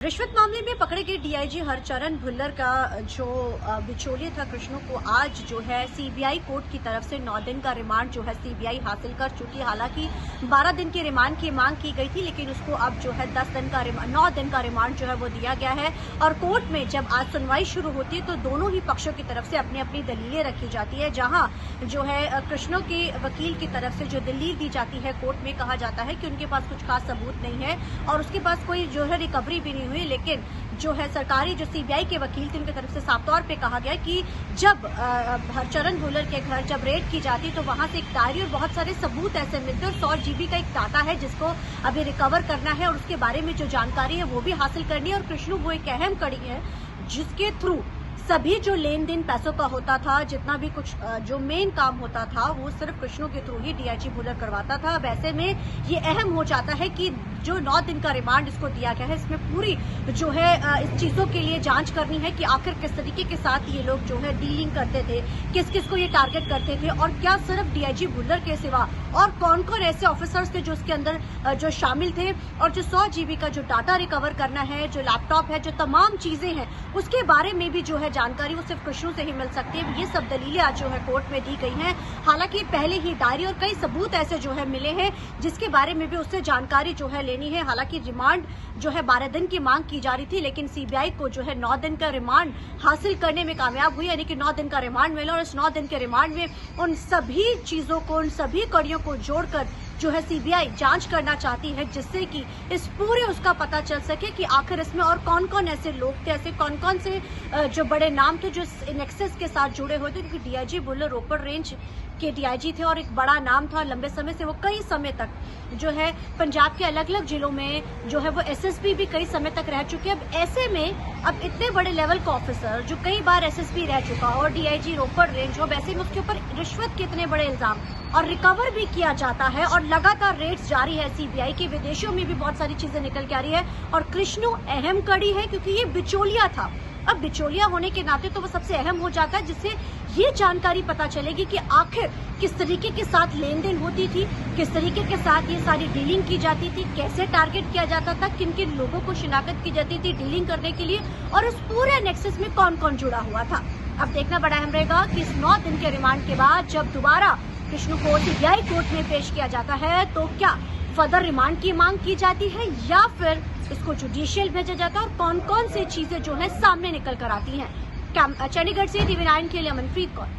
रिश्वत मामले में पकड़े गए डीआईजी हरचरण भुल्लर का जो बिचौलिया था कृष्णो को आज जो है सीबीआई कोर्ट की तरफ से 9 दिन का रिमांड जो है सीबीआई हासिल कर चुकी। हालांकि 12 दिन के रिमांड की मांग की गई थी, लेकिन उसको अब जो है 9 दिन का रिमांड जो है वो दिया गया है। और कोर्ट में जब आज सुनवाई शुरू होती है तो दोनों ही पक्षों की तरफ से अपनी अपनी दलीलें रखी जाती है। जहाँ जो है कृष्णो के वकील की तरफ से जो दलील दी जाती है कोर्ट में, कहा जाता है कि उनके पास कुछ खास सबूत नहीं है और उसके पास कोई जो है रिकवरी भी नहीं हुई। लेकिन जो है सरकारी जो सीबीआई के वकील थे उनकी तरफ से साफ तौर पे कहा गया कि जब हरचरण भुल्लर के घर जब रेड की जाती तो वहां से एक डायरी और बहुत सारे सबूत ऐसे मिलते और 100 GB का एक डाटा है जिसको अभी रिकवर करना है और उसके बारे में जो जानकारी है वो भी हासिल करनी है। और कृष्णो वो एक अहम कड़ी है जिसके थ्रू सभी जो लेन देन पैसों का होता था, जितना भी कुछ जो मेन काम होता था वो सिर्फ कृष्णो के थ्रू ही डीआईजी भुल्लर करवाता था। वैसे में ये अहम हो जाता है कि जो 9 दिन का रिमांड इसको दिया गया है, इसमें पूरी जो है इस चीजों के लिए जांच करनी है कि आखिर किस तरीके के साथ ये लोग जो है डीलिंग करते थे, किस किस को ये टारगेट करते थे और क्या सिर्फ डीआईजी भुल्लर के सिवा और कौन कौन ऐसे ऑफिसर्स थे जो उसके अंदर जो शामिल थे। और जो 100 GB का जो डाटा रिकवर करना है, जो लैपटॉप है, जो तमाम चीजें हैं उसके बारे में भी जो है जानकारी वो सिर्फ कृष्णो से ही मिल सकती है। ये सब दलीलें आज जो है कोर्ट में दी गई हैं। हालांकि पहले ही डायरी और कई सबूत ऐसे जो है मिले हैं जिसके बारे में भी उससे जानकारी जो है लेनी है। हालांकि रिमांड जो है 12 दिन की मांग की जा रही थी, लेकिन सीबीआई को जो है 9 दिन का रिमांड हासिल करने में कामयाब हुई, यानी कि 9 दिन का रिमांड मिला। और इस 9 दिन के रिमांड में उन सभी चीजों को, उन सभी कड़ियों को जोड़कर जो है सीबीआई जांच करना चाहती है, जिससे कि इस पूरे उसका पता चल सके कि आखिर इसमें और कौन कौन ऐसे लोग थे, ऐसे कौन कौन से जो बड़े नाम थे जो नेक्सस के साथ जुड़े हुए थे। क्योंकि डीआईजी भुल्लर रोपड़ रेंज के डीआईजी थे और एक बड़ा नाम था लंबे समय से। वो कई समय तक जो है पंजाब के अलग अलग जिलों में जो है वो एसएसपी भी कई समय तक रह चुके। अब ऐसे में अब इतने बड़े लेवल का ऑफिसर जो कई बार एसएसपी रह चुका और डीआईजी रोपड़ रेंज हो, वैसे में उसके ऊपर रिश्वत के इतने बड़े इल्जाम और रिकवर भी किया जाता है और लगातार रेड्स जारी है सीबीआई के। विदेशों में भी बहुत सारी चीजें निकल के आ रही है और कृष्णो अहम कड़ी है क्योंकि ये बिचौलिया था। अब बिचौलिया होने के नाते तो वो सबसे अहम हो जाता है, जिससे ये जानकारी पता चलेगी कि आखिर किस तरीके के साथ लेन देन होती थी, किस तरीके के साथ ये सारी डीलिंग की जाती थी, कैसे टारगेट किया जाता था, किन किन लोगों को शिनाख्त की जाती थी डीलिंग करने के लिए और इस पूरे नेक्सस में कौन कौन जुड़ा हुआ था। अब देखना बड़ा अहम रहेगा कि इस 9 दिन के रिमांड के बाद जब दोबारा कृष्णो को सीबीआई कोर्ट में पेश किया जाता है तो क्या फर्दर रिमांड की मांग की जाती है या फिर इसको जुडिशियल भेजा जाता है और कौन कौन सी चीजें जो है सामने निकल कर आती हैं। चंडीगढ़ से TV9 के लिए मनप्रीत कौर।